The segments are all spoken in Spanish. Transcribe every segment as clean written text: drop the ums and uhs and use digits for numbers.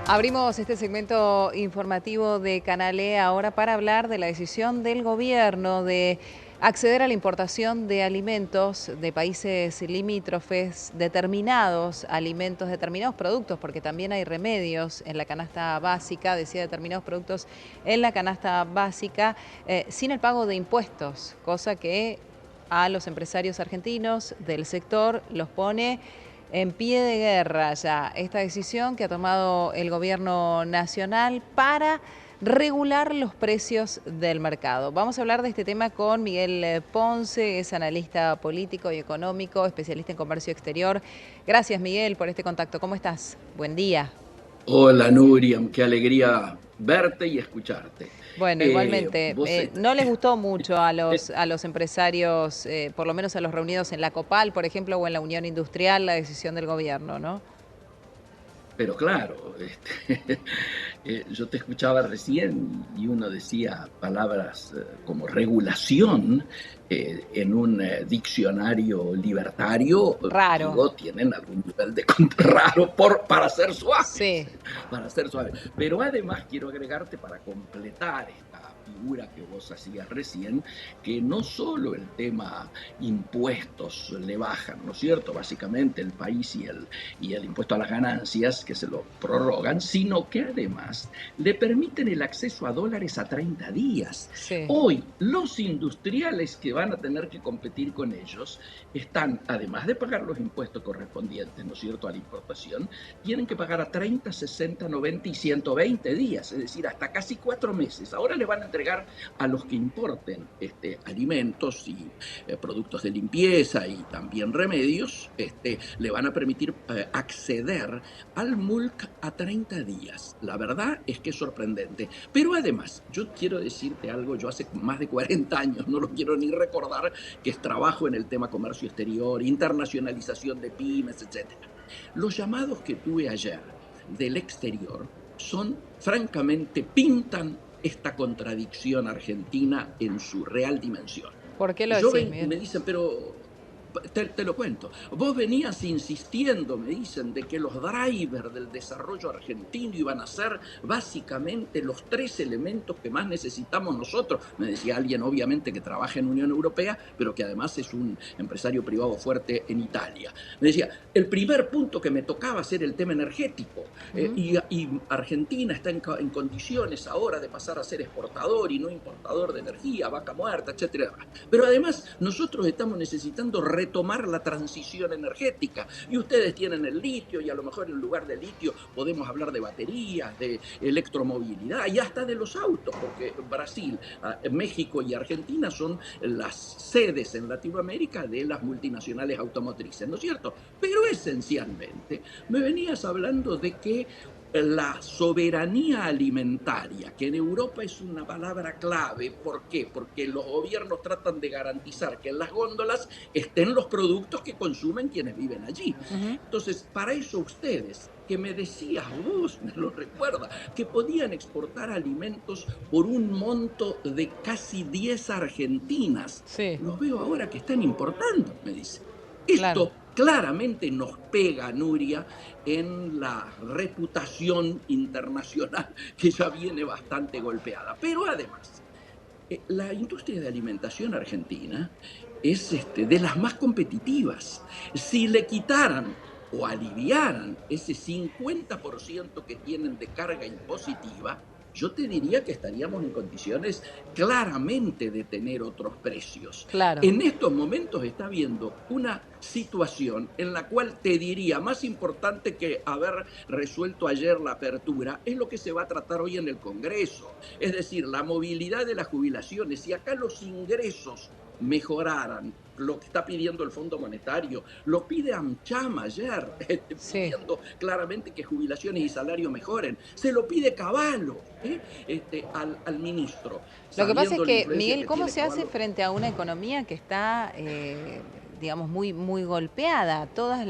Abrimos este segmento informativo de Canal E ahora para hablar de la decisión del gobierno de acceder a la importación de alimentos de países limítrofes, determinados alimentos, determinados productos, porque también hay remedios en la canasta básica, decía determinados productos en la canasta básica, sin el pago de impuestos, cosa que a los empresarios argentinos del sector los pone en pie de guerra ya esta decisión que ha tomado el gobierno nacional para regular los precios del mercado. Vamos a hablar de este tema con Miguel Ponce, es analista político y económico, especialista en comercio exterior. Gracias, Miguel, por este contacto. ¿Cómo estás? Buen día. Hola Nuriam, qué alegría verte y escucharte. Bueno, igualmente, Vos, no les gustó mucho a los empresarios, por lo menos a los reunidos en la COPAL, por ejemplo, o en la Unión Industrial, la decisión del gobierno, ¿no? pero claro, yo te escuchaba recién y uno decía palabras como regulación en un diccionario libertario, Raro. digo, tienen algún nivel de raro para ser suaves, Sí. para ser suaves. Pero además quiero agregarte para completar esta figura que vos hacías recién, que no solo el tema impuestos le bajan, ¿no es cierto? Básicamente el país y el impuesto a las ganancias, que se lo prorrogan, sino que además le permiten el acceso a dólares a 30 días. Sí. Hoy, los industriales que van a tener que competir con ellos están, además de pagar los impuestos correspondientes, ¿no es cierto?, a la importación, tienen que pagar a 30, 60, 90 y 120 días, es decir, hasta casi 4 meses. Ahora le van a entregar a los que importen alimentos y productos de limpieza y también remedios, le van a permitir acceder al MULC a 30 días. La verdad es que es sorprendente. Pero además, yo quiero decirte algo, yo hace más de 40 años, no lo quiero ni recordar, que trabajo en el tema comercio exterior, internacionalización de pymes, etcétera. Los llamados que tuve ayer del exterior son, francamente, pintan esta contradicción argentina en su real dimensión. ¿Por qué lo decís, Y Miguel? me dicen, pero te lo cuento. Vos venías insistiendo, me dicen, de que los drivers del desarrollo argentino iban a ser básicamente los tres elementos que más necesitamos nosotros. Me decía alguien, obviamente, que trabaja en Unión Europea, pero que además es un empresario privado fuerte en Italia. Me decía, el primer punto que me tocaba ser el tema energético. Y Argentina está en condiciones ahora de pasar a ser exportador y no importador de energía, vaca muerta, etcétera. Pero además, nosotros estamos necesitando retomar la transición energética. Y ustedes tienen el litio, y a lo mejor en lugar de litio podemos hablar de baterías, de electromovilidad y hasta de los autos, porque Brasil, México y Argentina son las sedes en Latinoamérica de las multinacionales automotrices, ¿no es cierto? Pero esencialmente me venías hablando de que la soberanía alimentaria, que en Europa es una palabra clave. ¿Por qué? Porque los gobiernos tratan de garantizar que en las góndolas estén los productos que consumen quienes viven allí. Ujú. Entonces, para eso ustedes, que me decías vos, me lo recuerda, que podían exportar alimentos por un monto de casi 10 argentinas, Sí, los veo ahora que están importando, me dice. claro. Esto claramente nos pega, Nuria, en la reputación internacional que ya viene bastante golpeada. Pero además, la industria de alimentación argentina es de las más competitivas. Si le quitaran o aliviaran ese 50% que tienen de carga impositiva, yo te diría que estaríamos en condiciones claramente de tener otros precios. Claro. En estos momentos está habiendo una situación en la cual te diría, más importante que haber resuelto ayer la apertura, es lo que se va a tratar hoy en el Congreso. Es decir, la movilidad de las jubilaciones. Si acá los ingresos mejoraran, lo que está pidiendo el Fondo Monetario, lo pide AmCham ayer, Sí. pidiendo claramente que jubilaciones y salarios mejoren. Se lo pide Cavallo al ministro, Lo que pasa es sabiendo la que, influencia Miguel, que ¿cómo tiene se hace Cavallo. frente a una economía que está digamos, muy golpeada. Todas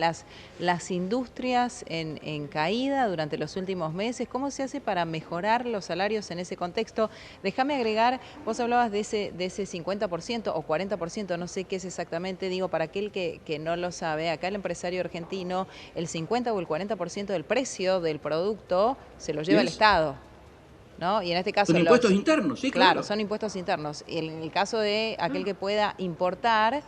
las industrias en caída durante los últimos meses. ¿Cómo se hace para mejorar los salarios en ese contexto? Déjame agregar, vos hablabas de ese 50% o 40%, no sé qué es exactamente, digo, para aquel que no lo sabe, acá el empresario argentino, el 50 o el 40% del precio del producto se lo lleva el ¿Es? Estado, ¿no? Y en este Son caso impuestos internos, sí, claro, claro. son impuestos internos. Y en el caso de aquel que pueda importar,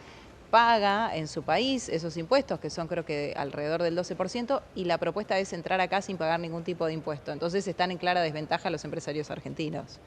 paga en su país esos impuestos, que son creo que alrededor del 12%, y la propuesta es entrar acá sin pagar ningún tipo de impuesto. Entonces están en clara desventaja los empresarios argentinos.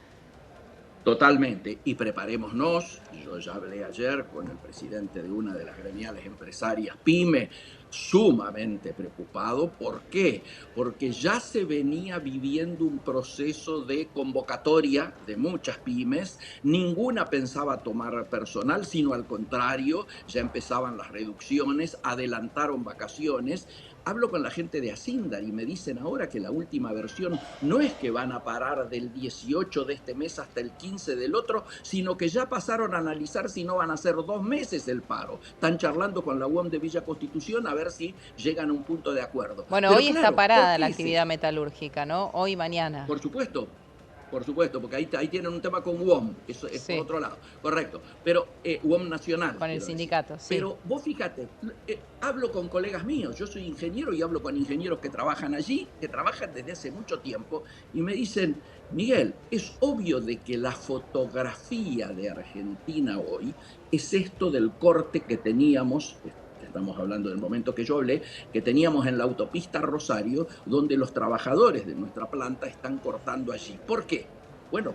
Totalmente. Y preparémonos. Yo ya hablé ayer con el presidente de una de las gremiales empresarias PYME, sumamente preocupado. ¿Por qué? Porque ya se venía viviendo un proceso de convocatoria de muchas pymes. Ninguna pensaba tomar personal, sino al contrario, ya empezaban las reducciones, adelantaron vacaciones. Hablo con la gente de Asindar y me dicen ahora que la última versión no es que van a parar del 18 de este mes hasta el 15 del otro, sino que ya pasaron a analizar si no van a ser 2 meses el paro. Están charlando con la UOM de Villa Constitución a ver si llegan a un punto de acuerdo. Bueno, Pero hoy está claro, ¿por parada la qué es actividad esto? metalúrgica, ¿no? Hoy y mañana. Por supuesto, porque ahí tienen un tema con UOM, eso es por Sí, otro lado, correcto. Pero UOM Nacional, con el quiero decir. sindicato, sí. Pero vos fíjate, hablo con colegas míos, yo soy ingeniero y hablo con ingenieros que trabajan allí, que trabajan desde hace mucho tiempo, y me dicen, Miguel, es obvio de que la fotografía de Argentina hoy es esto del corte que teníamos, estamos hablando del momento que yo hablé, que teníamos en la autopista Rosario, donde los trabajadores de nuestra planta están cortando allí. ¿Por qué? Bueno,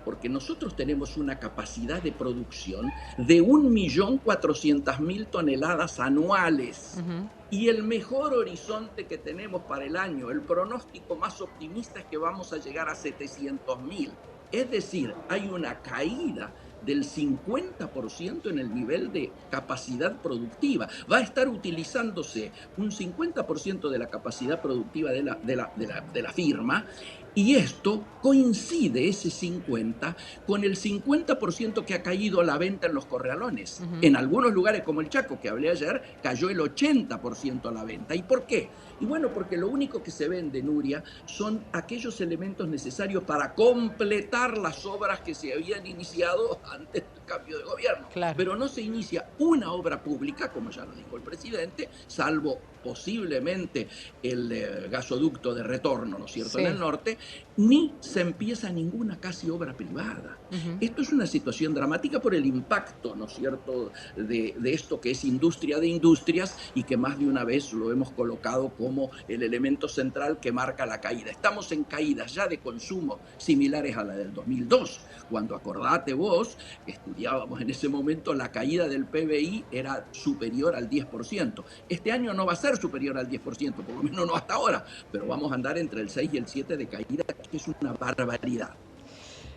porque nosotros tenemos una capacidad de producción de 1.400.000 toneladas anuales. Ujú. Y el mejor horizonte que tenemos para el año, el pronóstico más optimista es que vamos a llegar a 700.000. Es decir, hay una caída del 50% en el nivel de capacidad productiva. Va a estar utilizándose un 50% de la capacidad productiva de la firma, y esto coincide, ese 50, con el 50% que ha caído la venta en los corralones. Ujú. En algunos lugares como el Chaco, que hablé ayer, cayó el 80% a la venta. ¿Y por qué? Y bueno, porque lo único que se vende, Nuria, son aquellos elementos necesarios para completar las obras que se habían iniciado antes del cambio de gobierno. Claro. Pero no se inicia una obra pública, como ya lo dijo el presidente, salvo posiblemente el gasoducto de retorno, ¿no es cierto?, en el Sí. norte, ni se empieza ninguna casi obra privada. Ujú. Esto es una situación dramática por el impacto, ¿no es cierto?, de esto que es industria de industrias y que más de una vez lo hemos colocado como el elemento central que marca la caída. Estamos en caídas ya de consumo similares a la del 2002, cuando acordate vos, estudiábamos en ese momento, la caída del PBI era superior al 10%. Este año no va a ser superior al 10%, por lo menos no hasta ahora, pero vamos a andar entre el 6 y el 7 de caída, que es una barbaridad.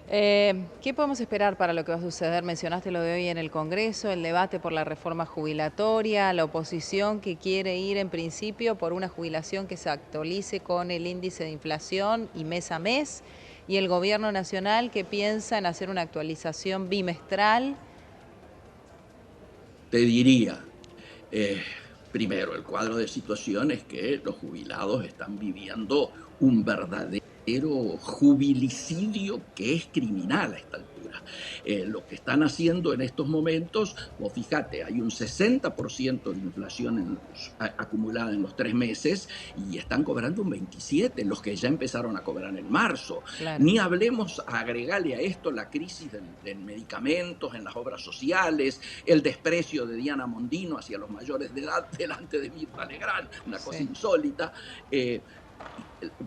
¿Qué podemos esperar para lo que va a suceder? Mencionaste lo de hoy en el Congreso, el debate por la reforma jubilatoria, la oposición que quiere ir en principio por una jubilación que se actualice con el índice de inflación y mes a mes, y el gobierno nacional que piensa en hacer una actualización bimestral. Te diría, eh, primero, el cuadro de situación es que los jubilados están viviendo un verdadero jubilicidio que es criminal a esta altura. Lo que están haciendo en estos momentos, vos fíjate, hay un 60% de inflación acumulada en los 3 meses y están cobrando un 27%, los que ya empezaron a cobrar en marzo. Claro, Ni hablemos, agregarle a esto la crisis de medicamentos en las obras sociales, el desprecio de Diana Mondino hacia los mayores de edad delante de Mirta Legrand, una cosa sí, insólita.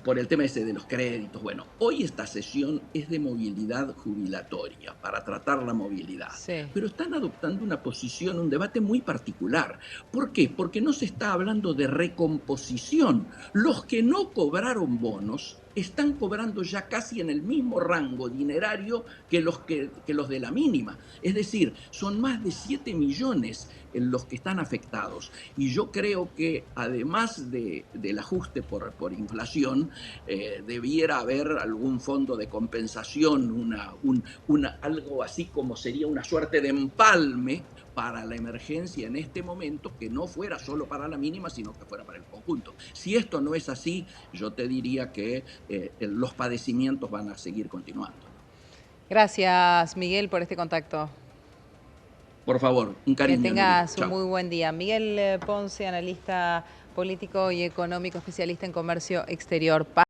Por el tema ese de los créditos. Bueno, hoy esta sesión es de movilidad jubilatoria, para tratar la movilidad, sí. pero están adoptando una posición, un debate muy particular. ¿Por qué? Porque no se está hablando de recomposición. Los que no cobraron bonos están cobrando ya casi en el mismo rango dinerario que los de la mínima. Es decir, son más de 7 millones en los que están afectados. Y yo creo que además del ajuste por inflación, inflación, debiera haber algún fondo de compensación, algo así como sería una suerte de empalme para la emergencia en este momento, que no fuera solo para la mínima, sino que fuera para el conjunto. Si esto no es así, yo te diría que los padecimientos van a seguir continuando, ¿no? Gracias, Miguel, por este contacto. Por favor, un Que cariño, Nelly. tengas un Chao. muy buen día. Miguel Ponce, analista político y económico, especialista en comercio exterior.